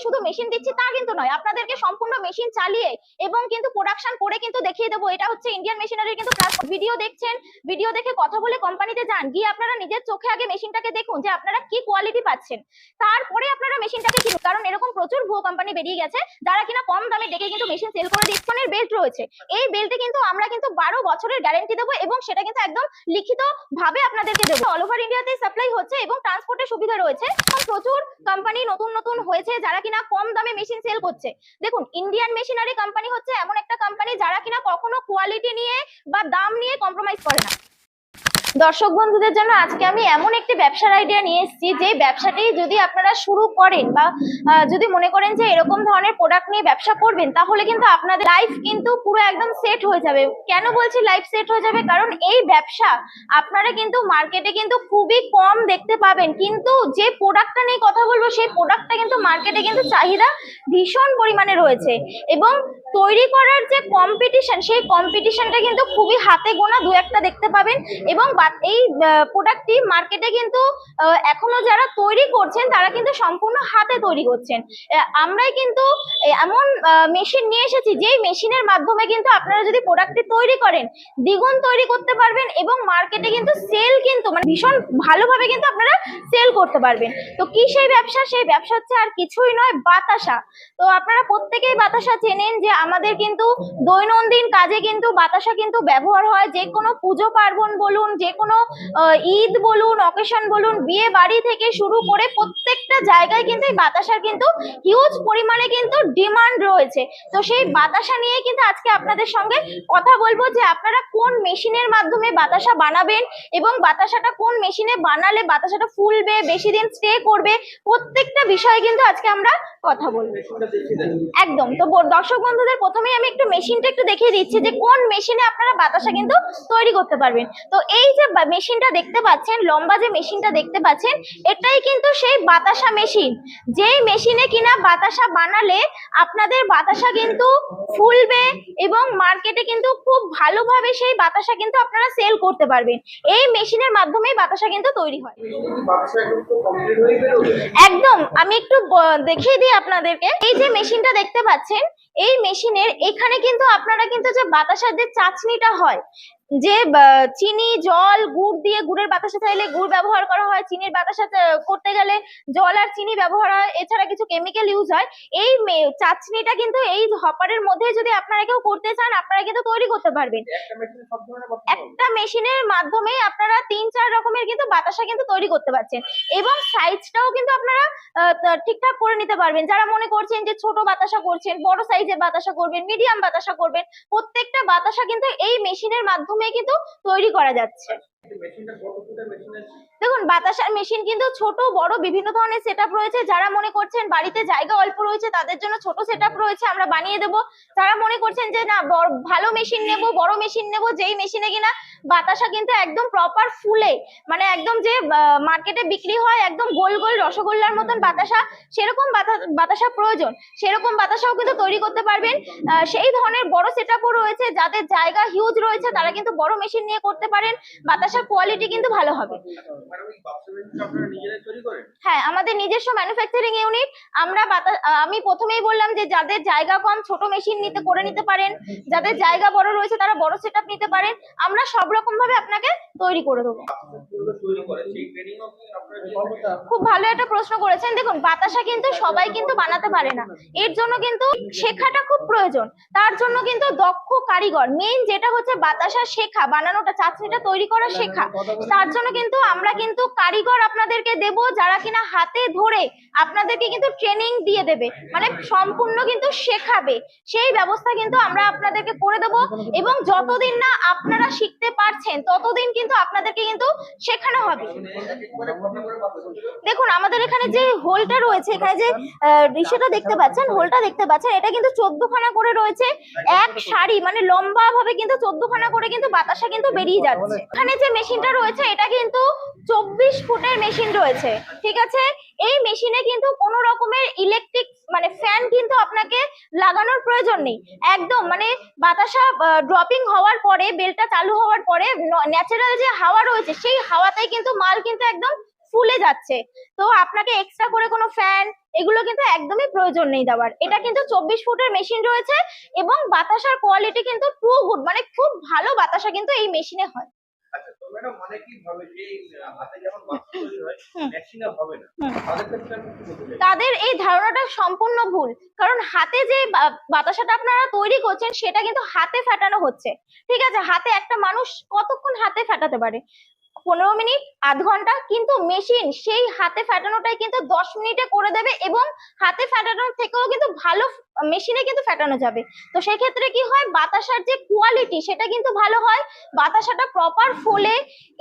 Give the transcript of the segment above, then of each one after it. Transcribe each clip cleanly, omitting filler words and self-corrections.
শুধু মেশিন দিচ্ছি তা কিন্তু নয়, আপনাদেরকে সম্পূর্ণ মেশিন চালিয়ে এবং কিন্তু প্রোডাকশন করে কিন্তু দেখিয়ে দেবো। এটা হচ্ছে ইন্ডিয়ান মেশিনারির কিন্তু প্লাস। ভিডিও দেখছেন, ভিডিও দেখে কথা বলে কোম্পানিতে যান, গিয়ে আপনারা নিজের চোখে আগে মেশিনটাকে দেখুন যে আপনারা কি কোয়ালিটি পাচ্ছেন, তারপরে আপনারা মেশিনটাকে কিনুন। কারণ এরকম প্রচুর ভুয়ো কোম্পানি বেরিয়ে গেছে যারা কিনা কম দামে ডেকে কিন্তু মেশিন সেল করে দিচ্ছে। বেল্ট রয়েছে, এই বেল্টে কিন্তু আমরা কিন্তু 12 বছরের গ্যারান্টি দেবো এবং সেটা কিন্তু একদম লিখিত ভাবে আপনাদেরকে দেবো। অল ওভার ইন্ডিয়াতে সাপ্লাই হচ্ছে এবং ট্রান্সপোর্টের সুবিধা রয়েছে। প্রচুর কোম্পানি নতুন নতুন হয়েছে যারা কিনা কম দামে মেশিন সেল করছে। দেখুন, ইন্ডিয়ান মেশিনারি কোম্পানি হচ্ছে এমন একটা কোম্পানি যারা কিনা কখনো কোয়ালিটি নিয়ে বা দাম নিয়ে কম্প্রোমাইজ করে না। দর্শক বন্ধুদের জন্য আজকে আমি এমন একটি ব্যবসার আইডিয়া নিয়ে এসেছি, যে ব্যবসাটি যদি আপনারা শুরু করেন বা যদি মনে করেন যে এরকম ধরনের প্রোডাক্ট নিয়ে ব্যবসা করবেন, তাহলে কিন্তু আপনাদের লাইফ কিন্তু পুরো একদম সেট হয়ে যাবে। কেন বলছি লাইফ সেট হয়ে যাবে? কারণ এই ব্যবসা আপনারা কিন্তু মার্কেটে কিন্তু খুবই কম দেখতে পাবেন, কিন্তু যে প্রোডাক্টটা নিয়ে কথা বলবো সেই প্রোডাক্টটা কিন্তু মার্কেটে কিন্তু চাহিদা ভীষণ পরিমাণে রয়েছে এবং তৈরি করার যে কম্পিটিশন, সেই কম্পিটিশনটা কিন্তু খুবই হাতে গোনা দু একটা দেখতে পাবেন। এবং এই প্রোডাক্টটি মার্কেটে কিন্তু এখনো যারা তৈরি করছেন তারা কিন্তু সম্পূর্ণ হাতে তৈরি করছেন। আমরাই কিন্তু এমন মেশিন নিয়ে এসেছি, যেই মেশিনের মাধ্যমে কিন্তু আপনারা যদি প্রোডাক্টটি তৈরি করেন দ্বিগুণ তৈরি করতে পারবেন এবং মার্কেটে কিন্তু সেল কিন্তু মানে ভীষণ ভালোভাবে কিন্তু আপনারা সেল করতে পারবেন। তো কি সেই ব্যবসা? সেই ব্যবসা হচ্ছে আর কিছুই নয়, বাতাসা। তো আপনারা প্রত্যেকেই বাতাসা চেনেন যে আমাদের কিন্তু দৈনন্দিন কাজে কিন্তু বাতাসা কিন্তু ব্যবহার হয়। যে কোনো পুজো পার্বণ বলুন, যে কোনো ঈদ বলুন, অকেশন বলুন, বিয়ে বাড়ি থেকে শুরু করে প্রত্যেকটা জায়গায় কিন্তু এই বাতাসার কিন্তু হিউজ পরিমাণে কিন্তু ডিমান্ড রয়েছে। তো সেই বাতাসা নিয়ে কিন্তু আজকে আপনাদের সঙ্গে কথা বলবো যে আপনারা কোন মেশিনের মাধ্যমে বাতাসা বানাবেন এবং বাতাসাটা কোন মেশিনে বানালে বাতাসাটা ফুলবে, বেশি দিন স্টে করবে, প্রত্যেকটা বিষয়ে কিন্তু আজকে আমরা কথা বলবো। একদম। তো দর্শক বন্ধুদের প্রথমেই আমি একটু মেশিনটা একটু দেখিয়ে দিচ্ছি যে কোন মেশিনে আপনারা বাতাসা কিন্তু তৈরি করতে পারবেন। তো এই যে মেশিনটা দেখতে পাচ্ছেন, লম্বা যে মেশিনটা দেখতে পাচ্ছেন, এটাই কিন্তু সেই বাতাসা মেশিন, যেই মেশিনে কিনা বাতাসা বানালে আপনাদের বাতাসা কিন্তু ফুলবে এবং মার্কেটে কিন্তু খুব ভালোভাবে সেই বাতাসা কিন্তু আপনারা সেল করতে পারবেন। এই মেশিনের মাধ্যমেই বাতাসা কিন্তু তৈরি হয়। একদম। আমি একটু দেখিয়ে দিই আপনাদেরকে। এই যে মেশিনটা দেখতে পাচ্ছেন, এই মেশিনের এখানে কিন্তু আপনারা কিন্তু যে বাতাসার যে চাচনিটা হয়, যে চিনি, জল, গুড় দিয়ে, গুড়ের বাতাসা চাইলে গুড় ব্যবহার করা হয়, চিনির বাতাসা করতে গেলে জল আর চিনি ব্যবহার হয়, এছাড়া কিছু কেমিক্যাল ইউজ হয়। এই চাচনিটা কিন্তু এই হপারের মধ্যে যদি আপনারা কেউ করতে চান, আপনারা কিন্তু তৈরি করতে পারবেন। একটা মেশিনের মাধ্যমে আপনারা 3-4 রকমের কিন্তু বাতাসা কিন্তু তৈরি করতে পারছেন এবং সাইজটাও কিন্তু আপনারা ঠিকঠাক করে নিতে পারবেন। যারা মনে করছেন যে ছোট বাতাসা করছেন, বড় সাইজের বাতাসা করবেন, মিডিয়াম বাতাসা করবেন, প্রত্যেকটা বাতাসা কিন্তু এই মেশিনের মাধ্যমে কিন্তু তৈরি করা যাচ্ছে। দেখুন, বাতাসার মেশিন কিন্তু ছোট বড় বিভিন্ন ধরনের সেটআপ রয়েছে। যারা মনে করছেন বাড়িতে জায়গা অল্প রয়েছে তাদের জন্য ছোট সেটআপ রয়েছে, আমরা বানিয়ে দেবো। যারা মনে করছেন যে না ভালো মেশিন নেব, বড় মেশিন নেব, যেই মেশিনে কিনা বাতাসা কিন্তু একদম প্রপার ফুলে, মানে একদম যে মার্কেটে বিক্রি হয় একদম গোল গোল রসগোল্লার মতন বাতাসা, সেরকম বাতাসা প্রয়োজন, সেরকম বাতাসাও কিন্তু তৈরি করতে পারবেন। সেই ধরনের বড় সেটআপও রয়েছে। যাদের জায়গা হিউজ রয়েছে তারা কিন্তু বড় মেশিন নিয়ে করতে পারেন, বাতাসার কোয়ালিটি কিন্তু ভালো হবে। হ্যাঁ, আমাদের নিজস্ব ম্যানুফ্যাকচারিং ইউনিট। আমি প্রথমেই বললাম যে যাদের জায়গা কম ছোট মেশিন করে নিতে পারেন, যাদের জায়গা বড় রয়েছে তারা বড় সেটআপ নিতে পারেন। আমরা সব রকম ভাবে আপনাকে তৈরি করে দেবো। খুব ভালো একটা প্রশ্ন করেছেন। দেখুন, বাতাসা কিন্তু সবাই কিন্তু বানাতে পারে না, এর জন্য কিন্তু শেখাটা খুব প্রয়োজন। তার জন্য কিন্তু দক্ষ কারিগর, মেইন যেটা হচ্ছে বাতাসা শেখা, বানানোটা, চাচনিটা তৈরি করা শেখা। তার জন্য কিন্তু আমরা কিন্তু কারিগর আপনাদেরকে দেব, যারা কিনা হাতে ধরে আপনাদেরকে কিন্তু ট্রেনিং দিয়ে দেবে, মানে সম্পূর্ণ কিন্তু শেখাবে। সেই ব্যবস্থা কিন্তু আমরা আপনাদেরকে করে দেব এবং যতদিন না আপনারা শিখতে পারছেন ততদিন কিন্তু আপনাদেরকে কিন্তু শেখানো হবে। দেখুন, আমাদের এখানে যে হোলটা রয়েছে, এখানে যে রিসেটা দেখতে পাচ্ছেন, হোলটা দেখতে পাচ্ছেন, এটা কিন্তু 14 খানা করে রয়েছে। এক সারি মানে লম্বা ভাবে কিন্তু 14 খানা করে কিন্তু বাতাসা কিন্তু বেরিয়ে যাচ্ছে। এখানে যে মেশিনটা রয়েছে এটা কিন্তু 24 ফুটের মেশিন রয়েছে, ঠিক আছে। এই মেশিনে কিন্তু কোনো রকমের ইলেকট্রিক মানে ফ্যান কিন্তু আপনাকে লাগানোর প্রয়োজন নেই। একদম মানে বাতাসা ড্রপিং হওয়ার পরে, বেলটা চালু হওয়ার পরে ন্যাচারাল যে হাওয়া রয়েছে সেই হাওয়াতেই কিন্তু মাল কিন্তু একদম ফুলে যাচ্ছে। তো আপনাকে এক্সট্রা করে কোনো ফ্যান এগুলো কিন্তু একদমই প্রয়োজন নেই দেওয়ার। এটা কিন্তু 24 ফুটের মেশিন রয়েছে এবং বাতাসার কোয়ালিটি কিন্তু টু গুড, মানে খুব ভালো বাতাসা কিন্তু এই মেশিনে হয়। আচ্ছা, তো ম্যাডাম অনেকেই ভাবে যে হাতে যেমন বাচ্চা তৈরি হয় হুম। মেশিনে হবে না, হুম। তাদের ক্ষেত্রে আপনি কি বলতে চাইছেন? তাদের এই ধারণাটা সম্পূর্ণ ভুল। কারণ হাতে যে বাতাসাটা আপনারা তৈরি করছেন সেটা কিন্তু হাতে ফাটানো হচ্ছে। ঠিক আছে, হাতে একটা মানুষ কতক্ষণ হাতে ফাটাতে পারে? 15 মিনিট, আধ ঘন্টা। কিন্তু মেশিন সেই হাতে ফাটানোটাই কিন্তু 10 মিনিটে করে দেবে এবং হাতে ফাটানোর থেকেও কিন্তু ভালো মেশিনে কিন্তু ফাটানো যাবে। তো সেক্ষেত্রে কি হয়, বাতাসার যে কোয়ালিটি সেটা কিন্তু ভালো হয়, বাতাসাটা প্রপার ফোলে।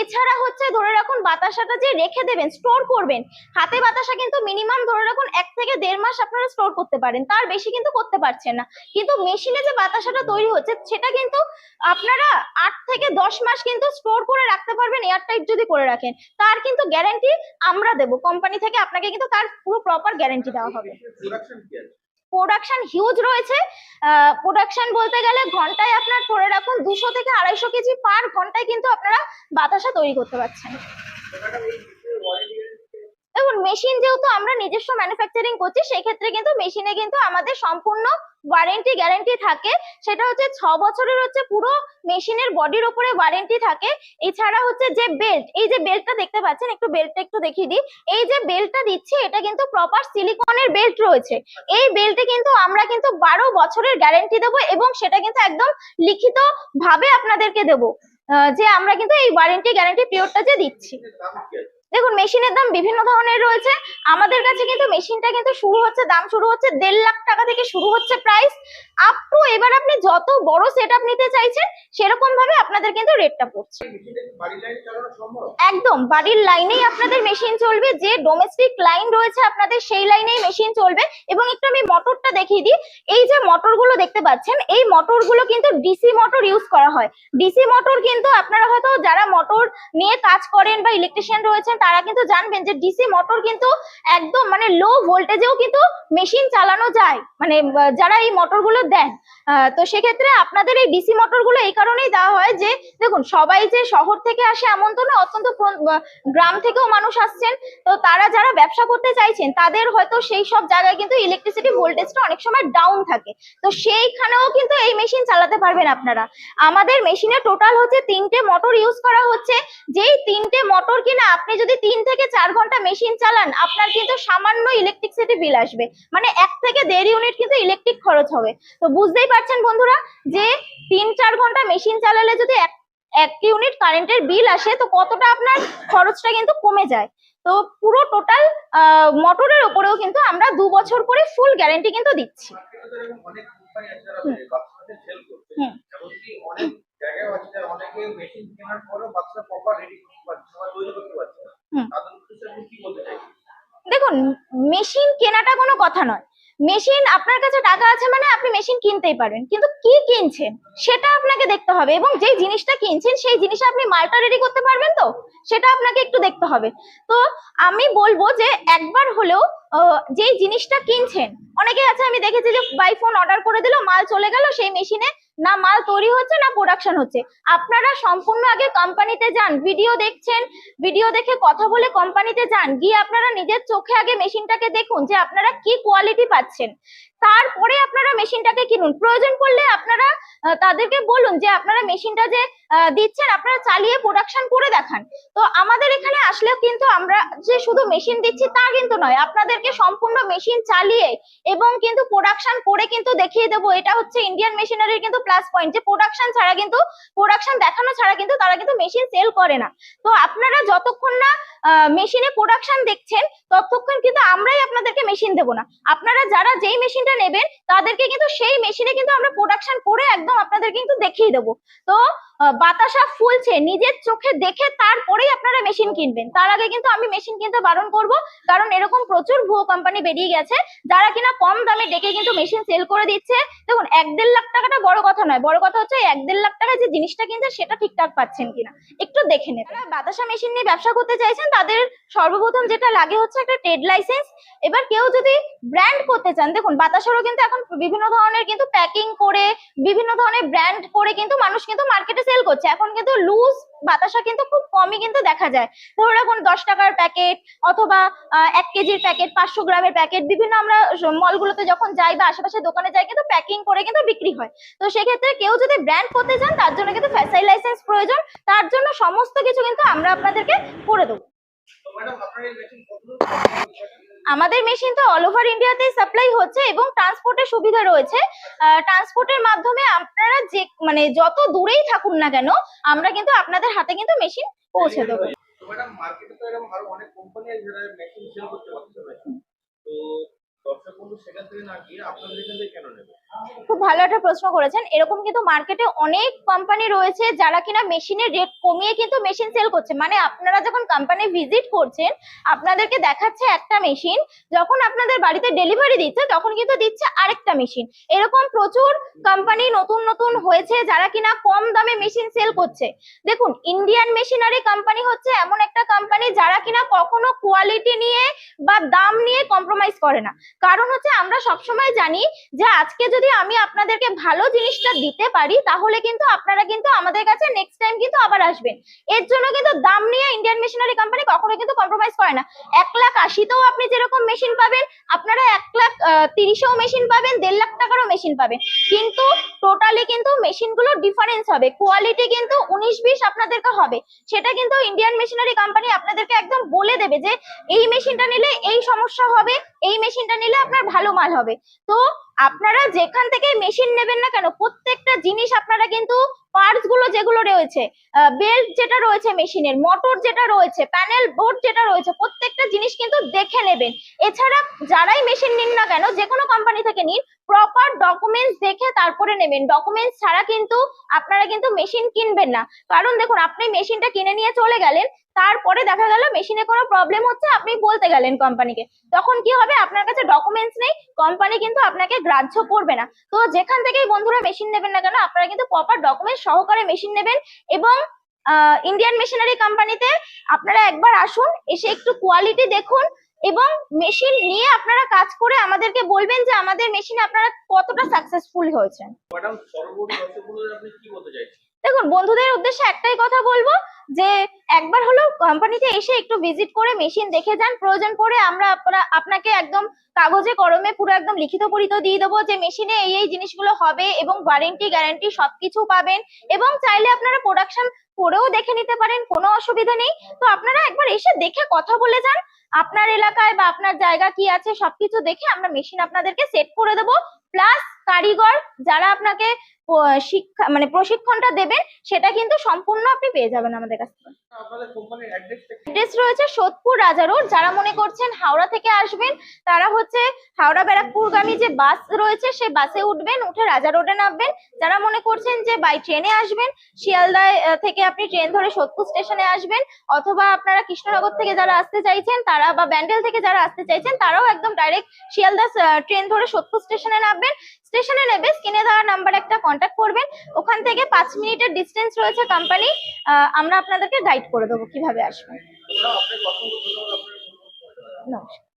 এছাড়া হচ্ছে ধরে রাখুন বাতাসাটা যে রেখে দেবেন, স্টোর করবেন, হাতে বাতাসা কিন্তু মিনিমাম ধরে রাখুন 1 থেকে 1.5 মাস আপনারা স্টোর করতে পারেন, তার বেশি কিন্তু করতে পারছেন না। কিন্তু মেশিনে যে বাতাসাটা তৈরি হচ্ছে সেটা কিন্তু আপনারা 8 থেকে 10 মাস কিন্তু স্টোর করে রাখতে পারবেন, এয়ারটাইট যদি করে রাখেন। তার কিন্তু গ্যারান্টি আমরা দেব, কোম্পানি থেকে আপনাকে কিন্তু তার পুরো প্রপার গ্যারান্টি দেওয়া হবে। প্রোডাকশন কি আছে? প্রোডাকশন হিউজ রয়েছে। প্রোডাকশন বলতে গেলে ঘন্টায় আপনার ধরে রাখুন 200 থেকে 250 কেজি পার ঘন্টায় কিন্তু আপনারা বাতাসা তৈরি করতে পারছেন। তো ম্যাডাম এই মেশিনের ওয়ারেন্টি দেখুন, মেশিন যেহেতু আমরা নিজস্ব ম্যানুফ্যাকচারিং করছি সেক্ষেত্রে কিন্তু মেশিনে কিন্তু আমাদের সম্পূর্ণ ওয়ারেন্টি গ্যারান্টি থাকে। সেটা হচ্ছে 6 বছরের হচ্ছে পুরো মেশিনের বডির উপরে ওয়ারেন্টি থাকে। এছাড়া হচ্ছে যে বেল্ট, এই যে বেল্টটা দেখতে পাচ্ছেন, একটু বেল্টটা একটু দেখিয়ে দিই। এই যে বেল্টটা দিচ্ছি এটা কিন্তু প্রপার সিলিকনের বেল্ট রয়েছে। এই বেল্টে কিন্তু আমরা কিন্তু 12 বছরের গ্যারান্টি দেবো এবং সেটা কিন্তু একদম লিখিত ভাবে আপনাদেরকে দেবো যে আমরা কিন্তু এই ওয়ারেন্টি গ্যারান্টি পিরিয়ডটা যে দিচ্ছি। দাম কি আছে? দেখুন, মেশিনের দাম বিভিন্ন ধরনের রয়েছে। আমাদের কাছে কিন্তু মেশিনটা কিন্তু শুরু হচ্ছে, দাম শুরু হচ্ছে 1.5 লাখ টাকা থেকে শুরু হচ্ছে প্রাইস, আপ টু এবার আপনি যত বড় সেটআপ নিতে চাইছেন সেরকম ভাবে আপনাদের কিন্তু রেটটা পড়ছে। এই মেশিনে কি বাড়ি লাইন চালানো সম্ভব? একদম বাড়ির লাইনেই আপনাদের মেশিন চলবে, যে ডোমেস্টিক লাইন রয়েছে আপনাদের সেই লাইনেই মেশিন চলবে। এবং একটু আমি মোটরটা দেখিয়ে দিই। এই যে মোটরগুলো দেখতে পাচ্ছেন, এই মোটরগুলো কিন্তু ডিসি মোটর ইউজ করা হয়। ডিসি মোটর কিন্তু আপনারা হয়তো যারা মোটর নিয়ে কাজ করেন বা ইলেকট্রিশিয়ান রয়েছেন তারা কিন্তু জানবেন যে ডিসি মোটর কিন্তু একদম মানে লো ভোল্টেজেও কিন্তু মেশিন চালানো যায়, মানে যারা এই মোটরগুলো দেন। তো সেক্ষেত্রে আপনাদের এই ডিসি মোটরগুলো এই কারণেই দেওয়া হয় যে দেখুন, সবাই যে শহর থেকে আসে এমন তো না, অত্যন্ত গ্রাম থেকেও মানুষ আসছেন। তো তারা যারা ব্যবসা করতে চাইছেন তাদের হয়তো সেই সব জায়গায় কিন্তু ইলেকট্রিসিটি ভোল্টেজটা অনেক সময় ডাউন থাকে। তো সেইখানেও কিন্তু এই মেশিন চালাতে পারবেন আপনারা। আমাদের মেশিনে টোটাল হচ্ছে 3টে মোটর ইউজ করা হচ্ছে। যেই 3টে মোটর কিনা আপনি যদি 3 থেকে 4 ঘন্টা মেশিন চালান আপনার কিন্তু সামান্য ইলেকট্রিসিটি বিল আসবে, মানে 1 থেকে 1.5 ইউনিট কিন্তু ইলেকট্রিক খরচ হবে। তো বুঝতেই পারছেন বন্ধুরা যে 3-4 ঘন্টা মেশিন চালালে যদি 1 ইউনিট কারেন্টের বিল আসে তো কতটা আপনার খরচটা কিন্তু কমে যায়। তো পুরো টোটাল মোটরের উপরেও কিন্তু আমরা 2 বছর করে ফুল গ্যারান্টি কিন্তু দিচ্ছি। মার্কেটে তো এরকম অনেক কোম্পানি আছে যারা হুম। বাচ্চাদের সেল করছে, হুম। এমনকি অনেক জায়গায় আছে যারা অনেকে মেশিন কেনার পরেও বাচ্চা প্রপার রেডি করতে পারছে না বা তৈরি করতে পারছে না, হুম। তাদের উদ্দেশ্যে আপনি কি বলতে চাইছেন? দেখুন, মেশিন কেনাটা কোনো কথা নয়। মেশিন আপনার কাছে টাকা আছে মানে আপনি মেশিন কিনতেই পারবেন, কিন্তু কি কিনছেন সেটা আপনাকে দেখতে হবে এবং যেই জিনিসটা কিনছেন সেই জিনিসে আপনি মালটা রেডি করতে পারবেন, তো সেটা আপনাকে একটু দেখতে হবে। তো আমি বলবো যে একবার হলেও যেই জিনিসটা কিনছেন, অনেকে আছে আমি দেখেছি যে বাই ফোন অর্ডার করে দিল, মাল চলে গেল, সেই মেশিনে না মাল তৈরি হচ্ছে না প্রোডাকশন হচ্ছে। আপনারা সম্পূর্ণ আগে কোম্পানিতে যান, ভিডিও দেখছেন, ভিডিও দেখে কথা বলে কোম্পানিতে যান, গিয়ে আপনারা নিজের চোখে আগে মেশিনটাকে দেখুন যে আপনারা কি কোয়ালিটি পাচ্ছেন, তারপরে আপনারা মেশিনটাকে কিনুন। প্রয়োজন পড়লে আপনারা তাদেরকে বলুন যে আপনারা মেশিনটা যে দিচ্ছেন আপনারা চালিয়ে প্রোডাকশন করে দেখান। তো আমাদের এখানে আসলেও কিন্তু আমরা যে শুধু মেশিন দিচ্ছি তা কিন্তু নয়, আপনাদেরকে সম্পূর্ণ মেশিন চালিয়ে এবং কিন্তু প্রোডাকশন করে কিন্তু দেখিয়ে দেবো। এটা হচ্ছে ইন্ডিয়ান মেশিনারির কিন্তু প্লাস পয়েন্ট, যে প্রোডাকশন ছাড়া কিন্তু প্রোডাকশন দেখানো ছাড়া কিন্তু তারা কিন্তু মেশিন সেল করে না। তো আপনারা যতক্ষণ না মেশিনে প্রোডাকশন দেখছেন ততক্ষণ কিন্তু আমরাই আপনাদেরকে মেশিন দেবো না। আপনারা যারা যেই মেশিনটা নেবেন তাদেরকে কিন্তু সেই মেশিনে কিন্তু আমরা প্রোডাকশন করে একদম আপনাদেরকে কিন্তু দেখিয়ে দেবো। তো বাতাসা ফুলছে নিজের চোখে দেখে তারপরেই আপনারা মেশিন কিনবেন, তার আগে কিন্তু আমি মেশিন কিনতে বারণ করব। কারণ এরকম প্রচুর ভুয়ো কোম্পানি বেরিয়ে গেছে যারা কিনা কম দামে ডেকে কিন্তু মেশিন সেল করে দিচ্ছে। দেখুন, 1-1.5 লাখ টাকাটা বড় কথা নয়, বড় কথা হচ্ছে 1-1.5 লাখ টাকায় যে জিনিসটা কিনছে সেটা ঠিকঠাক পাচ্ছেন কিনা একটু দেখে নেবেন। যারা বাতাসা মেশিন নিয়ে ব্যবসা করতে চাইছেন তাদের সর্বপ্রথম যেটা লাগে হচ্ছে একটা ট্রেড লাইসেন্স। এবার কেউ যদি ব্র্যান্ড করতে চান, দেখুন বাতাসারও কিন্তু এখন বিভিন্ন ধরনের কিন্তু প্যাকিং করে বিভিন্ন ধরনের ব্র্যান্ড করে কিন্তু মানুষ কিন্তু মার্কেটে সেল করছে, এখন কিন্তু লুজ বাতাসা কিন্তু খুব কমই কিন্তু দেখা যায়। ধরো রাখুন 10 টাকার প্যাকেট অথবা 1 কেজির প্যাকেট, 500 গ্রামের প্যাকেট, বিভিন্ন আমরা মলগুলোতে যখন যাই বা আশেপাশে দোকানে যাই কিন্তু প্যাকিং করে কিন্তু বিক্রি হয়। তো সেক্ষেত্রে কেউ যদি ব্র্যান্ড করতে চান তার জন্য কিন্তু ফ্যাসাই লাইসেন্স প্রয়োজন, তার জন্য সমস্ত কিছু কিন্তু আমরা আপনাদেরকে করে দেবো। তো ম্যাডাম আপনার এই মেশিন কতদূর supply করতে পারেন? আমাদের মেশিন তো অল ওভার ইন্ডিয়াতেই সাপ্লাই হচ্ছে এবং ট্রান্সপোর্টের সুবিধা রয়েছে। ট্রান্সপোর্টের মাধ্যমে আপনারা যে মানে যত দূরেই থাকুন না কেন আমরা কিন্তু আপনাদের হাতে কিন্তু মেশিন পৌঁছে দেবো। তো ম্যাডাম মার্কেটে তো এরকম আরো অনেক কোম্পানি আছে যারা মেশিন সেল করতে পারছে না, তো দর্শক বন্ধু সেখান থেকে না গিয়ে আপনাদের এখান থেকে কেন নেবে? খুব ভালো একটা প্রশ্ন করেছেন। এরকম কিন্তু মার্কেটে অনেক কোম্পানি রয়েছে যারা কিনা মেশিনের রেট কমিয়ে কিন্তু মেশিন সেল করছে। মানে আপনারা যখন কোম্পানি ভিজিট করছেন আপনাদেরকে দেখাচ্ছে একটা মেশিন, যখন আপনাদের বাড়িতে ডেলিভারি দিচ্ছে তখন কিন্তু দিচ্ছে আরেকটা মেশিন। এরকম প্রচুর কোম্পানি নতুন নতুন হয়েছে যারা কিনা কম দামে মেশিন সেল করছে। দেখুন, ইন্ডিয়ান মেশিনারি কোম্পানি হচ্ছে এমন একটা কোম্পানি যারা কিনা কখনো কোয়ালিটি নিয়ে বা দাম নিয়ে কম্প্রোমাইজ করে না। কারণ হচ্ছে আমরা সবসময় জানি যে আজকে যদি আমি আপনাদেরকে ভালো জিনিসটা দিতে পারি তাহলে কিন্তু আপনারা কিন্তু আমাদের কাছে নেক্সট টাইম কিন্তু আবার আসবেন। এর জন্য কিন্তু দাম নিয়ে ইন্ডিয়ান মেশিনারি কোম্পানি কখনো কিন্তু কম্প্রোমাইজ করে না। 1,80,000-তেও আপনি যেরকম মেশিন পাবেন, আপনারা 1,30,000-এও মেশিন পাবেন, 1.5 লাখ টাকারও মেশিন পাবেন, কিন্তু টোটালি কিন্তু মেশিনগুলোর ডিফারেন্স হবে, কোয়ালিটি কিন্তু 19-20 আপনাদেরকে হবে। সেটা কিন্তু ইন্ডিয়ান মেশিনারি কোম্পানি আপনাদেরকে একদম বলে দেবে যে এই মেশিনটা নিলে এই সমস্যা হবে, এই মেশিনটা নিলে আপনার ভালো মাল হবে। তো আপনারা যেখান থেকে মেশিন নেবেন না কেন প্রত্যেকটা জিনিস আপনারা কিন্তু পার্টস গুলো যেগুলো রয়েছে, বেল্ট যেটা রয়েছে মেশিনের, মোটর যেটা রয়েছে, প্যানেল বোর্ড যেটা রয়েছে, প্রত্যেকটা জিনিস কিন্তু দেখে নেবেন। এছাড়া যারাই মেশিন নিন না কেন, যে কোনো কোম্পানি থেকে নিন, প্রপার ডকুমেন্টস দেখে তারপরে নেবেন। ডকুমেন্টস ছাড়া কিন্তু আপনারা কিন্তু মেশিন কিনবেন না। কারণ দেখুন, আপনি মেশিনটা কিনে নিয়ে চলে গেলেন, তারপরে দেখা গেল মেশিনে কোনো প্রবলেম হচ্ছে, আপনি বলতে গেলেন কোম্পানিকে, তখন কি হবে, আপনার কাছে ডকুমেন্টস নেই, কোম্পানি কিন্তু আপনাকে গ্রাহ্য করবে না। তো যেখান থেকেই বন্ধুরা মেশিন নেবেন না কেন আপনারা কিন্তু প্রপার ডকুমেন্টস সহকারে মেশিন নেবেন। এবং ইন্ডিয়ান মেশিনারি কোম্পানিতে আপনারা একবার আসুন, এসে একটু কোয়ালিটি দেখুন এবং মেশিন নিয়ে আপনারা কাজ করে আমাদেরকে বলবেন যে আমাদের মেশিনে আপনারা কতটা সাকসেসফুল হয়েছেন। ম্যাডাম সর্বোপরি দর্শক বন্ধুদের আপনি কি বলতে চাইছেন? দেখুন, বন্ধুদের উদ্দেশ্যে একটাই কথা বলবো যে একবার হলেও কোম্পানিতে এসে একটু ভিজিট করে মেশিন দেখে যান। প্রয়োজন পড়ে আমরা আপনাকে একদম কাগজে কলমে পুরো একদম লিখিত পরিত দিয়ে দেবো যে মেশিনে এই এই জিনিসগুলো হবে এবং ওয়ারেন্টি গ্যারান্টি সবকিছু পাবেন। এবং চাইলে আপনারা প্রোডাকশন করেও দেখে নিতে পারেন, কোনো অসুবিধা নেই। তো আপনারা একবার এসে দেখে কথা বলে যান, আপনার এলাকায় বা আপনার জায়গা কি আছে সবকিছু দেখে আমরা মেশিন আপনাদেরকে সেট করে দেবো। প্লাস কারিগর যারা আপনাকে শিক্ষা মানে প্রশিক্ষণটা দেবেন সেটা কিন্তু সম্পূর্ণ আপনি পেয়ে যাবেন আমাদের কাছ থেকে। আপনাদের কোম্পানির অ্যাড্রেসটা কি? অ্যাড্রেস রয়েছে সোদপুর রাজা রোড। যারা মনে করছেন হাওড়া থেকে আসবেন তারা হচ্ছে হাওড়া ব্যারাকপুরগামী যে বাস রয়েছে সেই বাসে উঠবেন, উঠে রাজা রোডে নামবেন। যারা মনে করছেন যে বাই ট্রেনে আসবেন, শিয়ালদা থেকে আপনি ট্রেন ধরে সোদপুর স্টেশনে আসবেন, অথবা আপনারা কৃষ্ণনগর থেকে যারা আসতে চাইছেন তারা বা ব্যান্ডেল থেকে যারা আসতে চাইছেন তারাও একদম ডাইরেক্ট শিয়ালদা ট্রেন ধরে সোদপুর স্টেশনে নামবেন। স্টেশনে নেবে স্ক্রিনে দেওয়া নাম্বার একটা কন্ট্যাক্ট করবেন, ওখান থেকে 5 মিনিটের ডিস্টেন্স রয়েছে কোম্পানি। আমরা আপনাদেরকে গাইড করে দেবো কিভাবে আসবেন। আপনাকে অসংখ্য ধন্যবাদ আপনার নমস্কার।